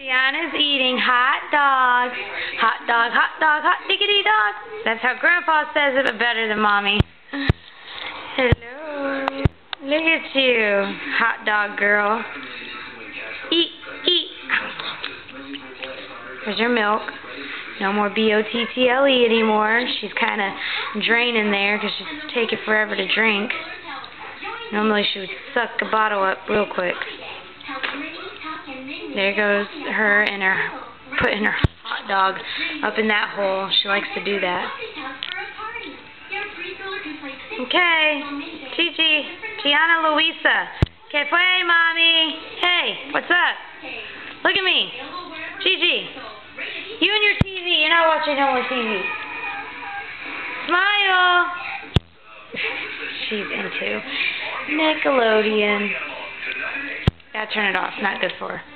Gianna's eating hot dogs. Hot dog, hot diggity dog. That's how Grandpa says it, but better than Mommy. Hello. Look at you, hot dog girl. Eat, eat. There's your milk. No more B-O-T-T-L-E anymore. She's kind of draining there because she's taking forever to drink. Normally she would suck a bottle up real quick. There goes her and her putting her hot dog up in that hole. She likes to do that. Okay, Gigi, Gianna Luisa. Que fue, Mommy? Hey, what's up? Look at me. Gigi, you and your TV. You're not watching no more TV. Smile. She's into Nickelodeon. Gotta turn it off. Not good for her.